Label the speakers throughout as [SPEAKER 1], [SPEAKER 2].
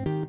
[SPEAKER 1] Salut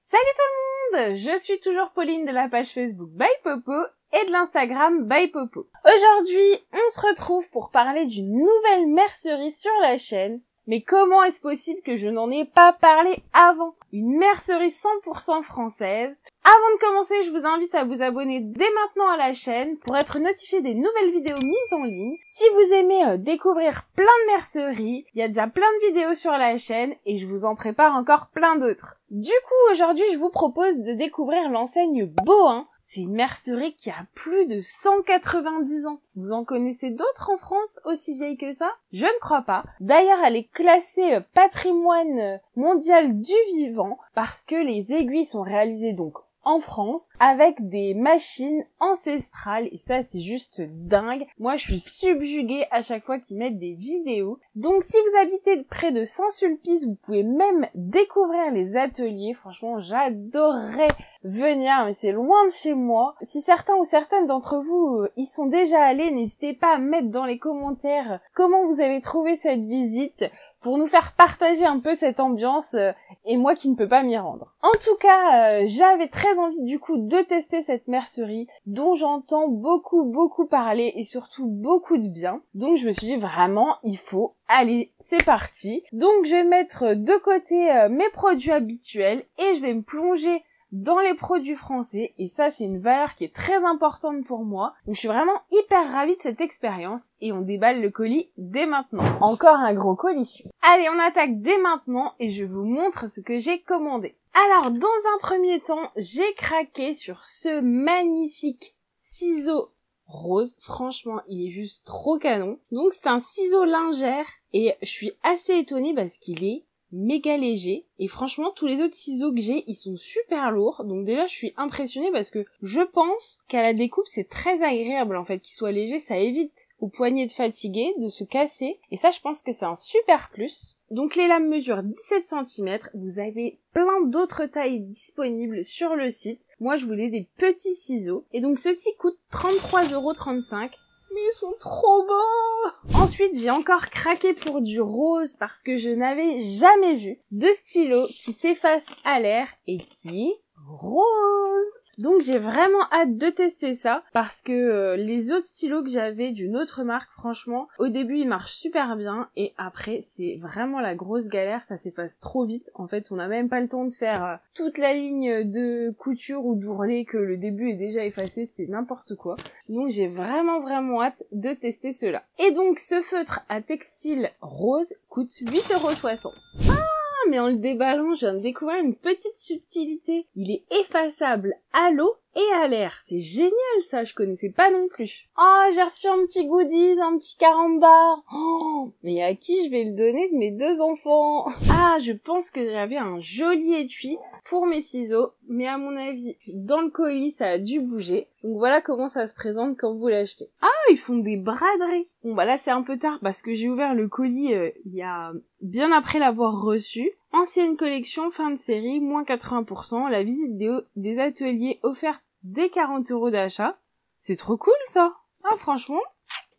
[SPEAKER 1] tout le monde, je suis toujours Pauline de la page Facebook By Popo et de l'Instagram By Popo. Aujourd'hui, on se retrouve pour parler d'une nouvelle mercerie sur la chaîne. Mais comment est-ce possible que je n'en ai pas parlé avant? Une mercerie 100% française. Avant de commencer, je vous invite à vous abonner dès maintenant à la chaîne pour être notifié des nouvelles vidéos mises en ligne. Si vous aimez découvrir plein de merceries, il y a déjà plein de vidéos sur la chaîne et je vous en prépare encore plein d'autres. Du coup, aujourd'hui, je vous propose de découvrir l'enseigne Bohin. C'est une mercerie qui a plus de 190 ans. Vous en connaissez d'autres en France aussi vieilles que ça? Je ne crois pas. D'ailleurs, elle est classée patrimoine mondial du vivant parce que les aiguilles sont réalisées donc en France avec des machines ancestrales et ça c'est juste dingue. Moi je suis subjuguée à chaque fois qu'ils mettent des vidéos. Donc si vous habitez près de Saint-Sulpice, vous pouvez même découvrir les ateliers. Franchement j'adorerais venir, mais c'est loin de chez moi. Si certains ou certaines d'entre vous y sont déjà allés, n'hésitez pas à mettre dans les commentaires comment vous avez trouvé cette visite pour nous faire partager un peu cette ambiance et moi qui ne peux pas m'y rendre. En tout cas, j'avais très envie du coup de tester cette mercerie dont j'entends beaucoup parler et surtout beaucoup de bien. Donc je me suis dit vraiment, il faut aller, c'est parti. Donc je vais mettre de côté mes produits habituels et je vais me plonger dans les produits français et ça c'est une valeur qui est très importante pour moi. Donc je suis vraiment hyper ravie de cette expérience et on déballe le colis dès maintenant. Encore un gros colis. Allez, on attaque dès maintenant et je vous montre ce que j'ai commandé. Alors dans un premier temps, j'ai craqué sur ce magnifique ciseau rose. Franchement, il est juste trop canon. Donc c'est un ciseau lingère et je suis assez étonnée parce qu'il est méga léger et franchement tous les autres ciseaux que j'ai ils sont super lourds, donc déjà je suis impressionnée parce que je pense qu'à la découpe c'est très agréable en fait qu'il soit léger, ça évite aux poignets de fatiguer de se casser et ça je pense que c'est un super plus. Donc les lames mesurent 17 cm, vous avez plein d'autres tailles disponibles sur le site. Moi je voulais des petits ciseaux et donc ceux-ci coûtent 33,35 €. Mais ils sont trop beaux! Ensuite, j'ai encore craqué pour du rose parce que je n'avais jamais vu de stylo qui s'efface à l'air et qui est rose. Donc j'ai vraiment hâte de tester ça parce que les autres stylos que j'avais d'une autre marque, franchement, au début ils marchent super bien et après c'est vraiment la grosse galère, ça s'efface trop vite. En fait, on n'a même pas le temps de faire toute la ligne de couture ou d'ourlet que le début est déjà effacé, c'est n'importe quoi. Donc j'ai vraiment hâte de tester cela. Et donc ce feutre à textile rose coûte 8,60 €. Mais en le déballant, je viens de découvrir une petite subtilité. Il est effaçable à l'eau et à l'air. C'est génial ça, je connaissais pas non plus. Oh, j'ai reçu un petit goodies, un petit carambar. Oh, mais à qui je vais le donner de mes deux enfants? Ah, je pense que j'avais un joli étui pour mes ciseaux, mais à mon avis, dans le colis, ça a dû bouger. Donc voilà comment ça se présente quand vous l'achetez. Ah, ils font des braderies. Bon bah là c'est un peu tard parce que j'ai ouvert le colis il y a bien après l'avoir reçu. Ancienne collection, fin de série, moins 80%, la visite des ateliers offerte dès 40 € d'achat. C'est trop cool ça. Ah franchement,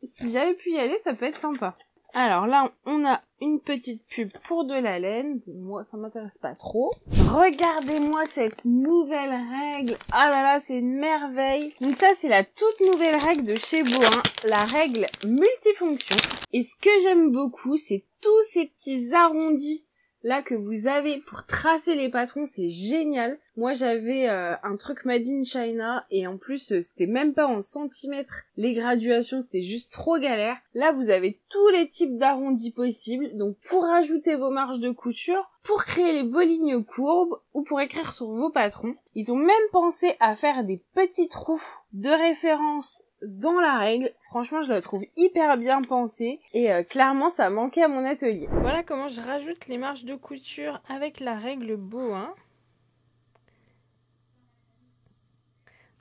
[SPEAKER 1] si j'avais pu y aller, ça peut être sympa. Alors là, on a une petite pub pour de la laine. Moi, ça m'intéresse pas trop. Regardez-moi cette nouvelle règle. Ah là là, c'est une merveille. Donc ça, c'est la toute nouvelle règle de chez Bohin, la règle multifonction. Et ce que j'aime beaucoup, c'est tous ces petits arrondis là que vous avez pour tracer les patrons, c'est génial. Moi j'avais un truc made in China et en plus c'était même pas en centimètres les graduations, c'était juste trop galère. Là vous avez tous les types d'arrondis possibles, donc pour rajouter vos marges de couture, pour créer vos lignes courbes ou pour écrire sur vos patrons. Ils ont même pensé à faire des petits trous de référence dans la règle. Franchement je la trouve hyper bien pensée et clairement ça manquait à mon atelier. Voilà comment je rajoute les marges de couture avec la règle Bohin.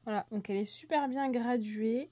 [SPEAKER 1] Voilà, donc elle est super bien graduée.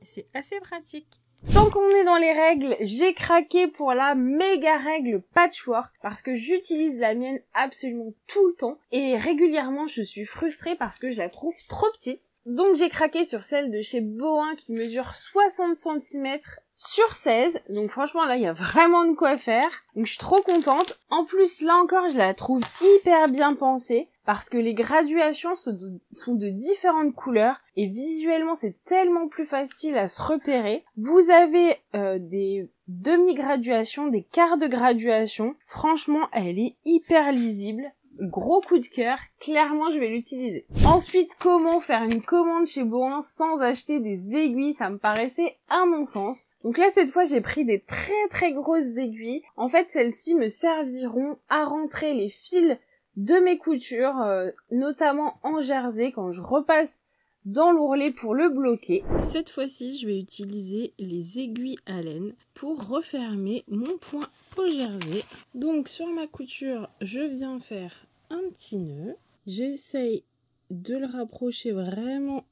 [SPEAKER 1] C'est assez pratique. Tant qu'on est dans les règles, j'ai craqué pour la méga règle patchwork parce que j'utilise la mienne absolument tout le temps et régulièrement je suis frustrée parce que je la trouve trop petite. Donc j'ai craqué sur celle de chez Bohin qui mesure 60 cm sur 16. Donc franchement là il y a vraiment de quoi faire. Donc je suis trop contente. En plus là encore je la trouve hyper bien pensée parce que les graduations sont de différentes couleurs et visuellement c'est tellement plus facile à se repérer. Vous avez des demi-graduations, des quarts de graduation. Franchement elle est hyper lisible. Gros coup de cœur, clairement je vais l'utiliser. Ensuite, comment faire une commande chez Bohin sans acheter des aiguilles, ça me paraissait un non-sens. Donc là cette fois j'ai pris des très grosses aiguilles. En fait celles-ci me serviront à rentrer les fils de mes coutures, notamment en jersey quand je repasse dans l'ourlet pour le bloquer. Cette fois-ci je vais utiliser les aiguilles à laine pour refermer mon point au jersey. Donc sur ma couture je viens faire un petit nœud, j'essaye de le rapprocher vraiment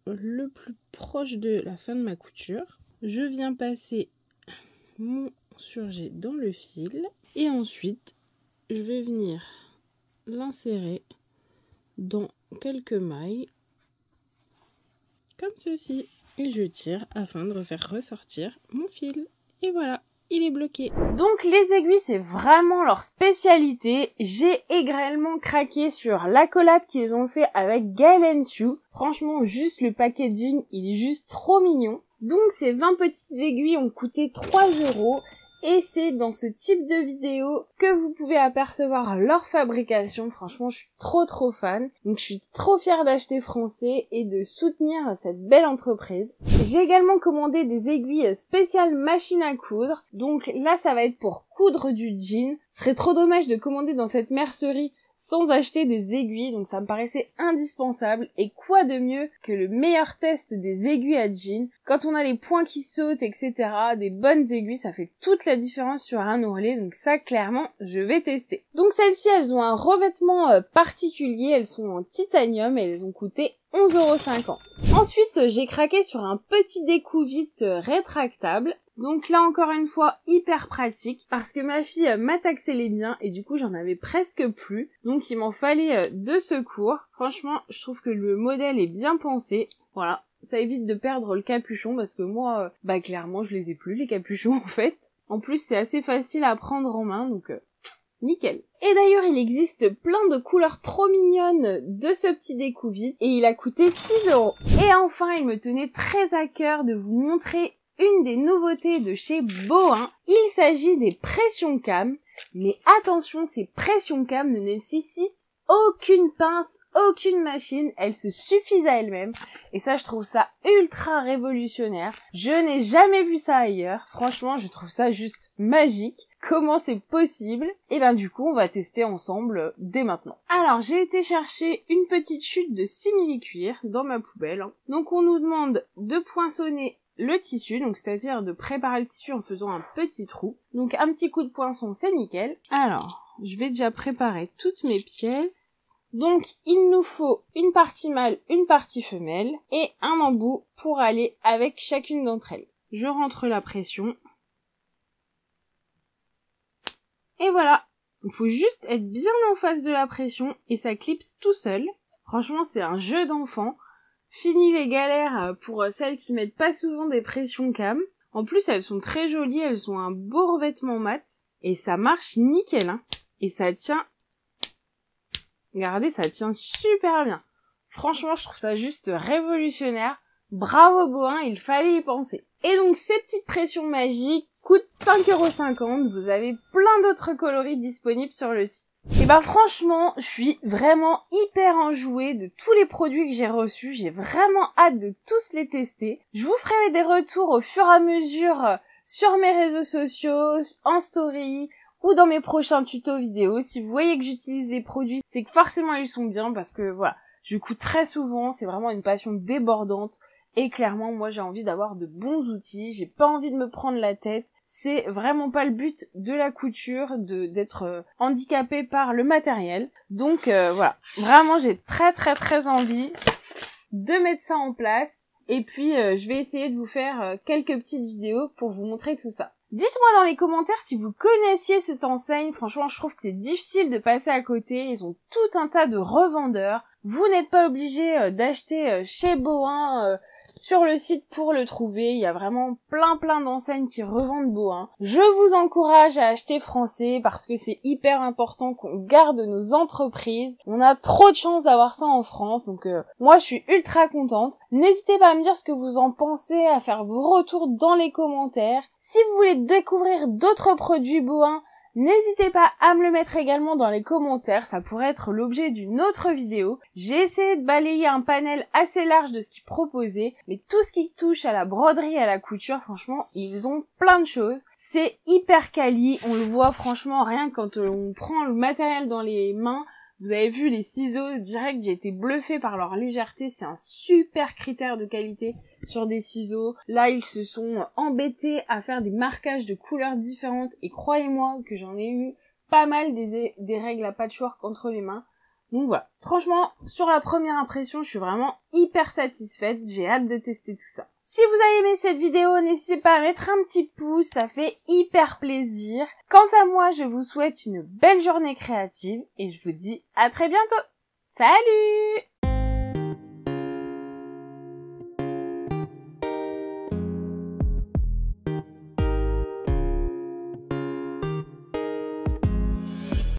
[SPEAKER 1] le plus proche de la fin de ma couture, je viens passer mon surjet dans le fil et ensuite je vais venir l'insérer dans quelques mailles comme ceci et je tire afin de refaire ressortir mon fil et voilà, il est bloqué. Donc les aiguilles c'est vraiment leur spécialité. J'ai également craqué sur la collab qu'ils ont fait avec Gaël & Sue. Franchement juste le packaging il est juste trop mignon. Donc ces 20 petites aiguilles ont coûté 3 € et c'est dans ce type de vidéo que vous pouvez apercevoir leur fabrication. Franchement je suis trop fan, donc je suis trop fière d'acheter français et de soutenir cette belle entreprise. J'ai également commandé des aiguilles spéciales machine à coudre, donc là ça va être pour coudre du jean. Ce serait trop dommage de commander dans cette mercerie sans acheter des aiguilles, donc ça me paraissait indispensable. Et quoi de mieux que le meilleur test des aiguilles à jean. Quand on a les points qui sautent, etc., des bonnes aiguilnes, ça fait toute la différence sur un ourlet, donc ça clairement je vais tester. Donc celles-ci elles ont un revêtement particulier, elles sont en titanium et elles ont coûté 11,50 €. Ensuite j'ai craqué sur un petit découvite rétractable. Donc là encore une fois hyper pratique parce que ma fille m'a taxé les miens et du coup j'en avais presque plus, donc il m'en fallait de secours. Franchement je trouve que le modèle est bien pensé, voilà, ça évite de perdre le capuchon parce que moi clairement je les ai plus les capuchons en fait. En plus c'est assez facile à prendre en main donc nickel. Et d'ailleurs il existe plein de couleurs trop mignonnes de ce petit découvite et il a coûté 6 €. Et enfin il me tenait très à cœur de vous montrer une des nouveautés de chez Bohin. Il s'agit des pression cam, mais attention, ces pression cam ne nécessitent aucune pince, aucune machine, elles se suffisent à elles-mêmes et ça je trouve ça ultra révolutionnaire. Je n'ai jamais vu ça ailleurs, franchement je trouve ça juste magique. Comment c'est possible? Et du coup on va tester ensemble dès maintenant. Alors j'ai été chercher une petite chute de simili-cuir dans ma poubelle. Donc on nous demande de poinçonner le tissu, donc c'est-à-dire de préparer le tissu en faisant un petit trou. Donc un petit coup de poinçon c'est nickel. Alors je vais déjà préparer toutes mes pièces. Donc il nous faut une partie mâle, une partie femelle et un embout pour aller avec chacune d'entre elles. Je rentre la pression. Et voilà. Il faut juste être bien en face de la pression et ça clipse tout seul. Franchement c'est un jeu d'enfant. Fini les galères pour celles qui mettent pas souvent des pressions cam. En plus elles sont très jolies, elles ont un beau revêtement mat et ça marche nickel et ça tient. Regardez, ça tient super bien. Franchement je trouve ça juste révolutionnaire. Bravo Bohin, il fallait y penser. Et donc ces petites pressions magiques coûtent 5,50 €. Vous avez plein d'autres coloris disponibles sur le site. Et franchement, je suis vraiment hyper enjouée de tous les produits que j'ai reçus. J'ai vraiment hâte de tous les tester. Je vous ferai des retours au fur et à mesure sur mes réseaux sociaux, en story ou dans mes prochains tutos vidéo. Si vous voyez que j'utilise des produits, c'est que forcément ils sont bien parce que voilà, je coud très souvent, c'est vraiment une passion débordante. Et clairement, moi, j'ai envie d'avoir de bons outils. J'ai pas envie de me prendre la tête. C'est vraiment pas le but de la couture, d'être handicapée par le matériel. Donc voilà, vraiment, j'ai très envie de mettre ça en place. Et puis je vais essayer de vous faire quelques petites vidéos pour vous montrer tout ça. Dites-moi dans les commentaires si vous connaissiez cette enseigne. Franchement, je trouve que c'est difficile de passer à côté. Ils ont tout un tas de revendeurs. Vous n'êtes pas obligé d'acheter chez Bohin sur le site pour le trouver. Il y a vraiment plein d'enseignes qui revendent Bohin. Je vous encourage à acheter français parce que c'est hyper important qu'on garde nos entreprises. On a trop de chance d'avoir ça en France, donc moi je suis ultra contente. N'hésitez pas à me dire ce que vous en pensez, à faire vos retours dans les commentaires. Si vous voulez découvrir d'autres produits Bohin, n'hésitez pas à me le mettre également dans les commentaires, ça pourrait être l'objet d'une autre vidéo. J'ai essayé de balayer un panel assez large de ce qu'ils proposaient, mais tout ce qui touche à la broderie et à la couture, franchement, ils ont plein de choses. C'est hyper quali, on le voit franchement rien quand on prend le matériel dans les mains. Vous avez vu les ciseaux, direct, j'ai été bluffée par leur légèreté, c'est un super critère de qualité sur des ciseaux. Là, ils se sont embêtés à faire des marquages de couleurs différentes et croyez-moi que j'en ai eu pas mal des règles à patchwork entre les mains. Donc voilà, franchement, sur la première impression, je suis vraiment hyper satisfaite, j'ai hâte de tester tout ça. Si vous avez aimé cette vidéo, n'hésitez pas à mettre un petit pouce, ça fait hyper plaisir. Quant à moi, je vous souhaite une belle journée créative et je vous dis à très bientôt. Salut!